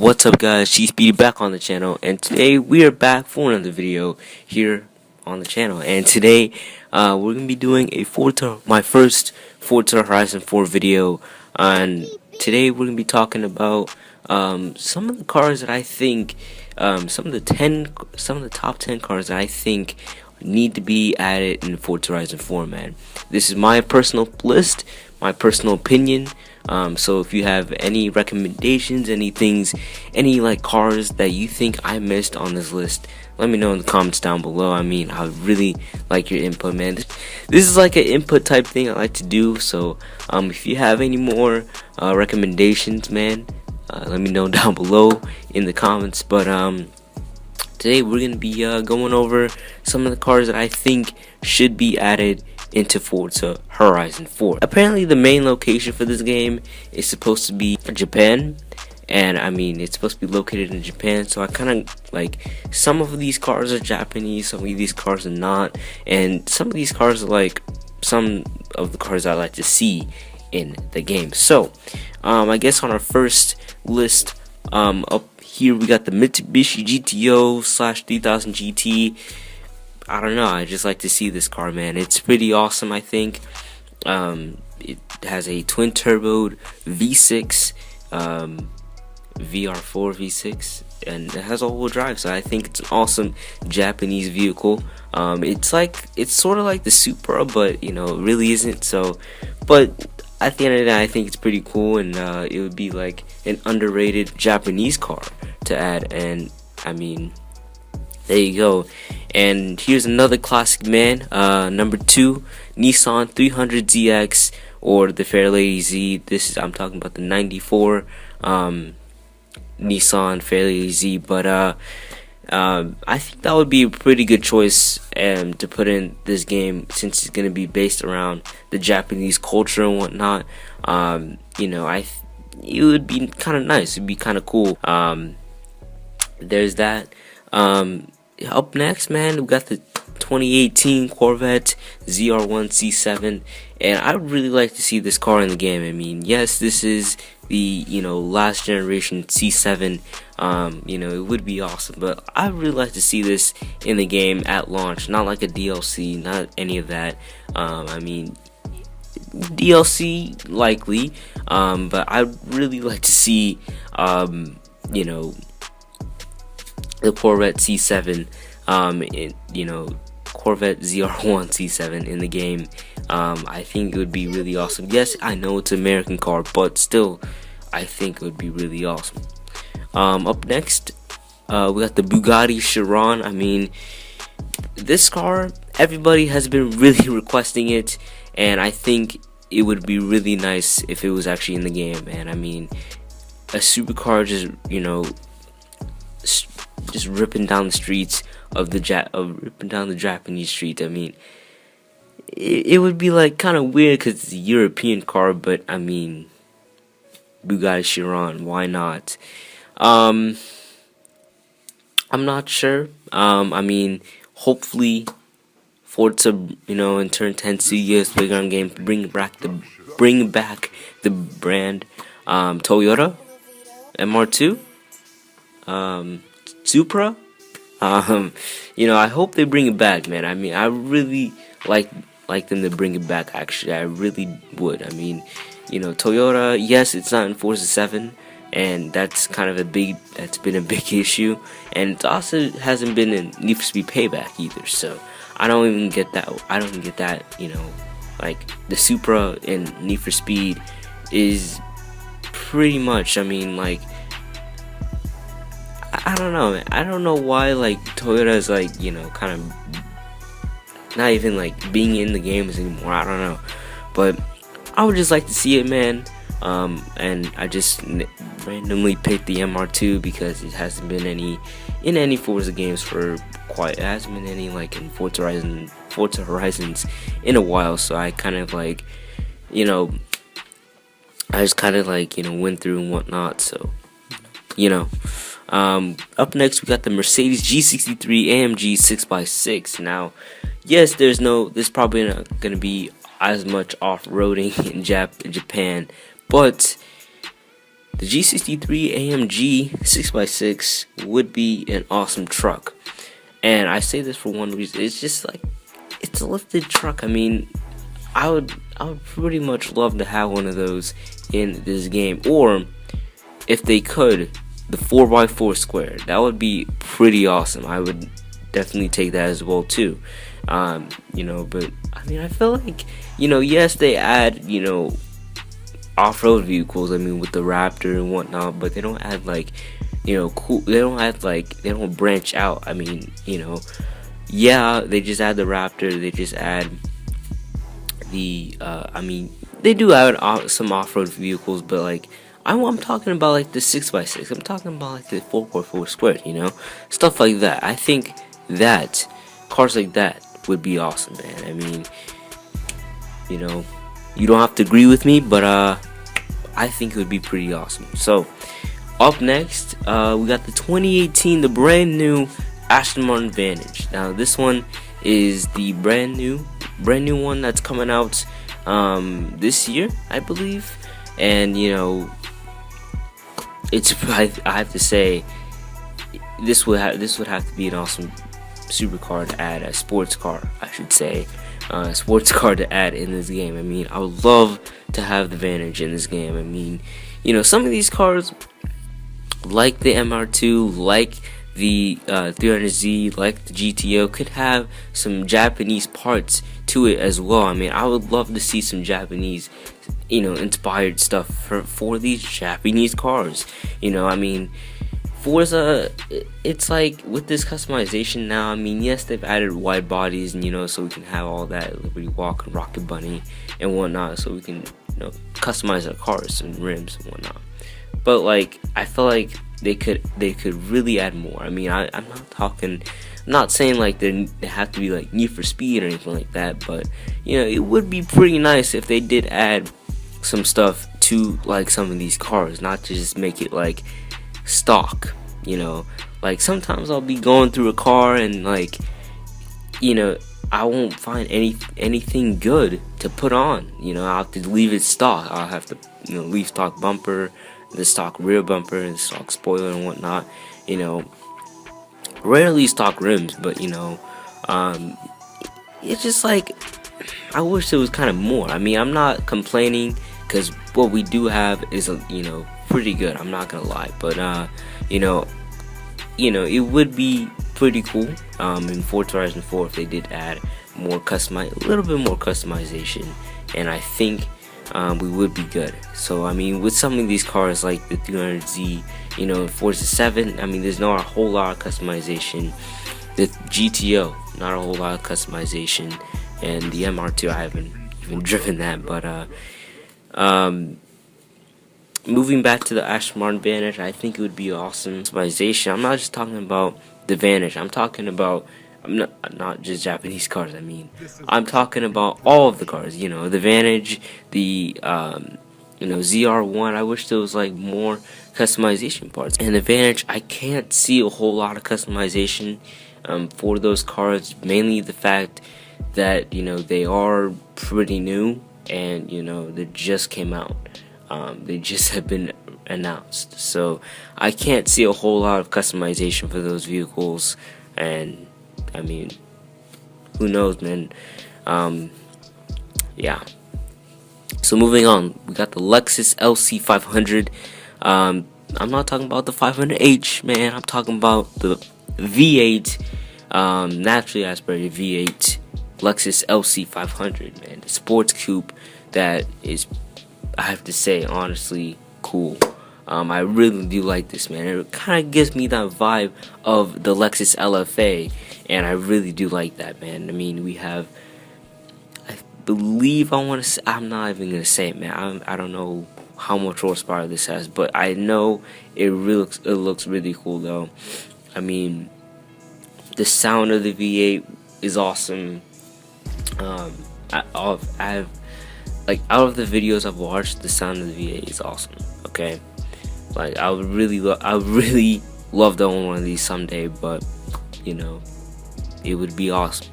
What's up, guys? She's Speedy back on the channel, and today we are back for another video here on the channel. And today we're gonna be doing my first Forza Horizon 4 video. And today we're gonna be talking about some of the cars that I think, some of the top 10 cars that I think need to be added in Forza Horizon 4. Man, this is my personal list, my personal opinion. So if you have any recommendations, any like cars that you think I missed on this list, let me know in the comments down below. I mean, I would really like your input, man. This is like an input type thing I like to do. So if you have any more recommendations, man, let me know down below in the comments. But today we're gonna be going over some of the cars that I think should be added into Forza Horizon 4. Apparently the main location for this game is supposed to be Japan, and I mean, it's supposed to be located in Japan, so I kind of like, some of these cars are Japanese, some of these cars are not, and some of these cars are like some of the cars I like to see in the game. So I guess on our first list, up here we got the Mitsubishi GTO / 3000 GT. I don't know, I just like to see this car, man. It's pretty awesome, I think. It has a twin turbo V6, VR4 V6, and it has all-wheel drive, so I think it's an awesome Japanese vehicle. It's sort of like the Supra, but you know, it really isn't. So, but at the end of the day, I think it's pretty cool, and it would be like an underrated Japanese car to add. And I mean, there you go. And here's another classic, man. Number 2, Nissan 300ZX, or the Fairlady Z. I'm talking about the 94 Nissan Fairlady Z. But I think that would be a pretty good choice to put in this game, since it's gonna be based around the Japanese culture and whatnot. You know, it would be kind of nice. It'd be kind of cool. There's that. Up next, man, we got the 2018 Corvette ZR1 C7, and I would really like to see this car in the game. I mean, yes, this is the last generation C7. It would be awesome, but I would really like to see this in the game at launch, not like a DLC, not any of that. I mean, DLC likely, but I'd really like to see the Corvette C7, Corvette ZR1 C7 in the game. I think it would be really awesome. Yes, I know it's an American car, but still, I think it would be really awesome. Up next, we got the Bugatti Chiron. I mean, this car, everybody has been really requesting it, and I think it would be really nice if it was actually in the game. And I mean, a supercar just ripping down the streets of ripping down the Japanese streets. I mean, it would be like kind of weird because it's a European car, but I mean, Bugatti Chiron, why not? I'm not sure. I mean, hopefully Forza, in turn 10 Studios Playground game bring back the brand. Toyota MR2, Supra. I hope they bring it back, man. I mean, I really like them to bring it back. Actually, I really would. I mean, Toyota, yes, it's not in Forza 7, and that's been a big issue, and it also hasn't been in Need for Speed Payback either. So I don't even get that. Like the Supra in Need for Speed is pretty much, I mean, like, I don't know, man. I don't know why, like, Toyota is, like, kind of not even, like, being in the games anymore. I don't know. But I would just like to see it, man. And I just randomly picked the MR2 because it hasn't been in any Forza games for it hasn't been any, like, in Forza Horizons in a while. So I kind of, like, I just kind of, like, went through and whatnot. So, up next we got the Mercedes G63 AMG 6x6. Now, yes, there's probably not gonna be as much off-roading in Japan, but the G63 AMG 6x6 would be an awesome truck. And I say this for one reason. It's just like, it's a lifted truck. I mean, I would pretty much love to have one of those in this game. Or if they could, the 4x4 square. That would be pretty awesome. I would definitely take that as well too. But I mean, I feel like, yes, they add, off-road vehicles, I mean, with the Raptor and whatnot, but they don't add like, cool, they don't branch out. I mean, yeah, they just add the Raptor, they just add the, they do add some off-road vehicles, but like, I'm talking about like the 6x6, I'm talking about like the 4x4 squared, stuff like that. I think that cars like that would be awesome, man. I mean, you don't have to agree with me, but I think it would be pretty awesome. So up next, we got the 2018, the brand new Aston Martin Vantage. Now this one is the brand new one that's coming out this year, I believe. And I have to say, this would have to be an awesome supercar to add, a sports car, I should say. Sports car to add in this game. I mean, I would love to have the Vantage in this game. I mean, some of these cars, like the MR2, like the 300Z, like the GTO, could have some Japanese parts to it as well. I mean, I would love to see some Japanese, inspired stuff for these Japanese cars. I mean, Forza, it's like with this customization now, I mean, yes, they've added wide bodies, and so we can have all that Liberty Walk and Rocket Bunny and whatnot, so we can customize our cars and rims and whatnot. But like, I feel like they could really add more. I mean, I'm not saying like they have to be like Need for Speed or anything like that, but it would be pretty nice if they did add some stuff to like some of these cars, not to just make it like stock. Like sometimes I'll be going through a car and like, I won't find anything good to put on. I'll have to leave it stock. I'll have to leave stock bumper, the stock rear bumper, and the stock spoiler and whatnot. Rarely stock rims, but it's just like, I wish there was kind of more. I mean, I'm not complaining, because what we do have is pretty good, I'm not gonna lie, but it would be pretty cool in Forza Horizon 4 if they did add a little bit more customization, and I think we would be good. So I mean, with some of these cars like the 300Z, Forza 7, I mean, there's not a whole lot of customization. The GTO, not a whole lot of customization, and the MR2, I haven't even driven that, but moving back to the Aston Martin Vantage, I think it would be awesome customization. I'm not just talking about the Vantage. I'm talking about, not just Japanese cars. I mean, I'm talking about all of the cars. The Vantage, the ZR1. I wish there was like more customization parts. And the Vantage, I can't see a whole lot of customization for those cars. Mainly the fact that they are pretty new, and they just came out. They just have been announced, so I can't see a whole lot of customization for those vehicles. And I mean, who knows, man. Yeah. So moving on, we got the Lexus LC 500. I'm not talking about the 500H, man. I'm talking about the V8, naturally aspirated V8 Lexus LC 500, man. The sports coupe that is, I have to say, honestly cool. I really do like this, man. It kind of gives me that vibe of the Lexus LFA, and I really do like that, man. I mean, we have, I believe, I'm not even gonna say it, man. I don't know how much horsepower this has, but I know it looks really cool, though. I mean, the sound of the V8 is awesome. I've like, out of the videos I've watched, the sound of the V8 is awesome. Okay, like, I would really love to own one of these someday, but it would be awesome.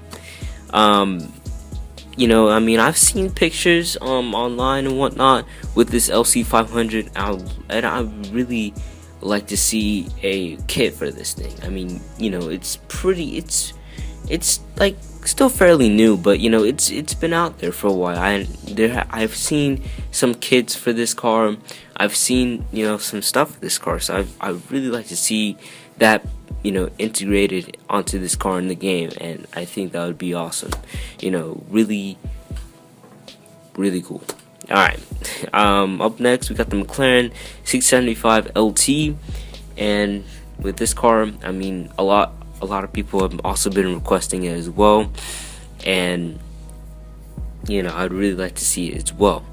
you know, I mean, I've seen pictures online and whatnot with this LC500, and I really like to see a kit for this thing. I mean, you know, it's pretty, it's like still fairly new, but you know, it's been out there for a while. I've seen some kits for this car. I've seen, you know, some stuff for this car, so I really like to see that, you know, integrated onto this car in the game, and I think that would be awesome. You know, really cool. All right, up next we got the McLaren 675 LT, and with this car, I mean, a lot of people have also been requesting it as well, and you know, I'd really like to see it as well.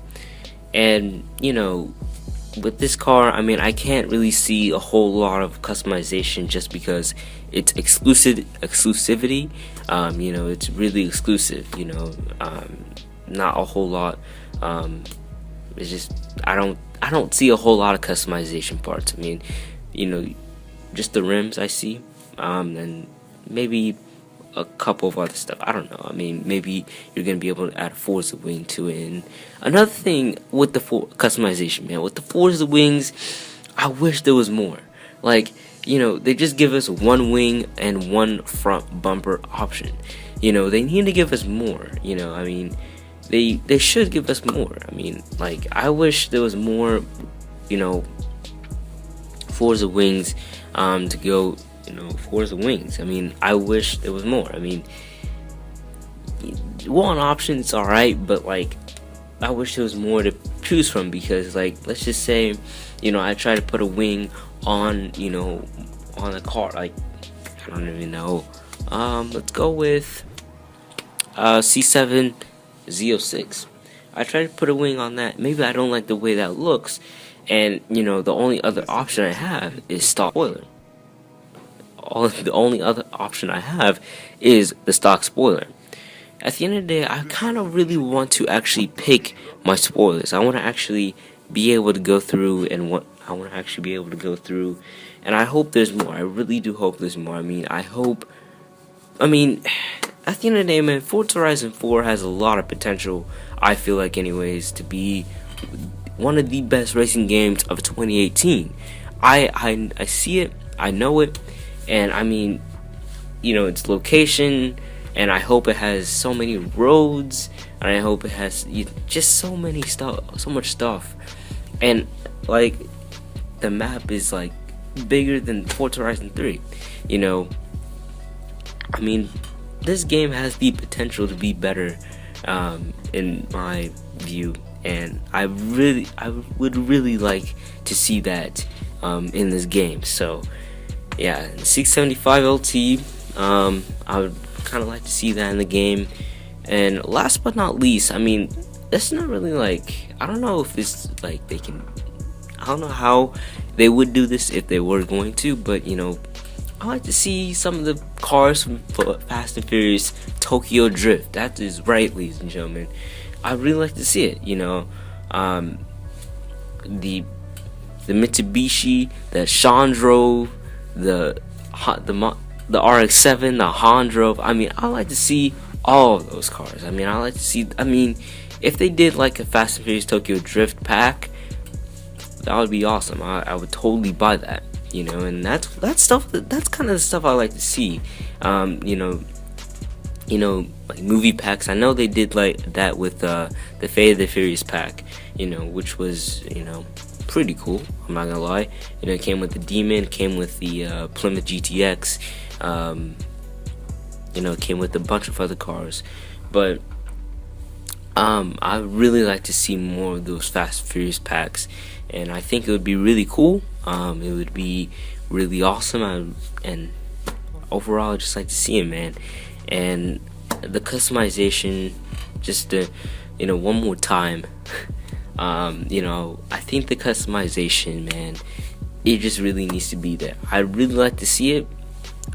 And you know, with this car, I mean, I can't really see a whole lot of customization just because it's exclusivity. You know, it's really exclusive. You know, not a whole lot. It's just I don't see a whole lot of customization parts. I mean, you know, just the rims I see, and maybe a couple of other stuff. I don't know. I mean, maybe you're gonna be able to add a Forza wing to it. And another thing with the customization, man, with the Forza wings, I wish there was more. Like, you know, they just give us one wing and one front bumper option. You know, they need to give us more. You know, I mean, they should give us more. I mean, like, I wish there was more, you know, Forza wings to go. You know, Forza wings. I mean, I wish there was more. I mean, one option's alright, but like, I wish there was more to choose from, because like, let's just say, you know, I try to put a wing on, you know, on a car, like, I don't even know. Let's go with C7 Z06. I try to put a wing on that. Maybe I don't like the way that looks, and you know, the only other option I have is stock spoiler. The only other option I have is the stock spoiler. At the end of the day, I kind of really want to actually pick my spoilers. I want to actually be able to go through and and I hope there's more. I really do hope there's more. I mean, at the end of the day, man, Forza Horizon 4 has a lot of potential, I feel like anyways, to be one of the best racing games of 2018. I see it, I know it. And I mean, you know, its location, and I hope it has so many roads, and I hope it has just so much stuff, and like, the map is like bigger than Forza Horizon 3. You know, I mean, this game has the potential to be better, in my view, and I would really like to see that in this game. So yeah, 675 LT, I would kind of like to see that in the game. And last but not least, I mean, it's not really like, I don't know if it's like I don't know how they would do this if they were going to, but you know, I like to see some of the cars from Fast and Furious Tokyo Drift. That is right, ladies and gentlemen. I really like to see it, you know. The Mitsubishi that Sean drove, the RX-7, the Han drove. I mean, I like to see all of those cars. I mean, if they did like a Fast and Furious Tokyo Drift pack, that would be awesome. I would totally buy that, you know. And that's kind of the stuff I like to see. You know, like movie packs. I know they did like that with the Fate of the Furious pack, you know, which was, you know, pretty cool. I'm not gonna lie. You know, it came with the Demon, came with the Plymouth GTX. You know, it came with a bunch of other cars, but I really like to see more of those Fast and Furious packs, and I think it would be really cool. It would be really awesome, and overall, I just like to see it, man. And the customization, just to, you know, one more time. You know, I think the customization, man, it just really needs to be there. I really like to see it.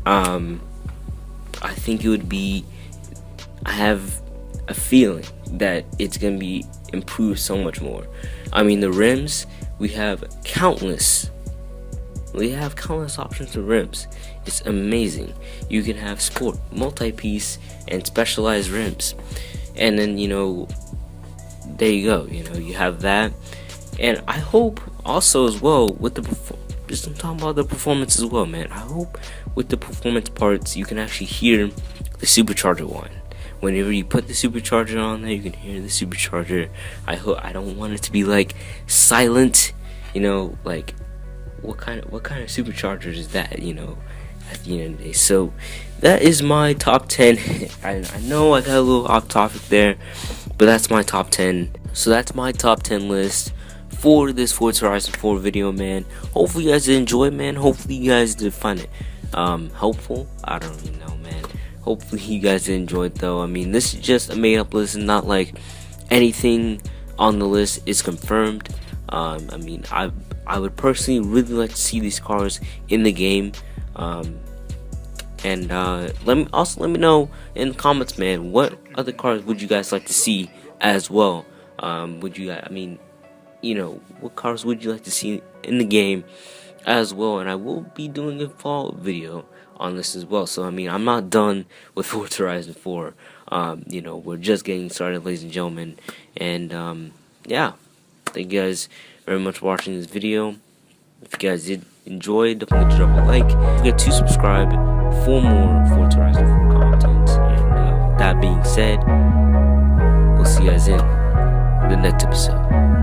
I think it would be, I have a feeling that it's gonna be improved so much more. I mean, the rims, we have countless options of rims. It's amazing. You can have sport, multi-piece, and specialized rims. and then there you go. You have that, and I hope also as well with the just I'm talking about the performance as well, man. I hope with the performance parts you can actually hear the supercharger one. Whenever you put the supercharger on there, you can hear the supercharger. I don't want it to be like silent, like what kind of supercharger is that, at the end of the day. So that is my top 10. I know I got a little off topic there, but that's my top 10. So that's my top 10 list for this Forza Horizon 4 video, man. Hopefully you guys did enjoy, man. Hopefully you guys did find it helpful. I don't even know, man. Hopefully you guys did enjoy it, though. I mean, this is just a made up list, and not like anything on the list is confirmed. I mean, I would personally really like to see these cars in the game. And let me know in the comments, man, what other cars would you guys like to see as well? Would you guys, I mean, what cars would you like to see in the game as well? And I will be doing a follow-up video on this as well. So I mean, I'm not done with Forza Horizon 4. We're just getting started, ladies and gentlemen. And yeah, thank you guys very much for watching this video. If you guys did enjoy, definitely drop a like. Don't forget to subscribe for more Forza Horizon 4 content. And with that being said, we'll see you guys in the next episode.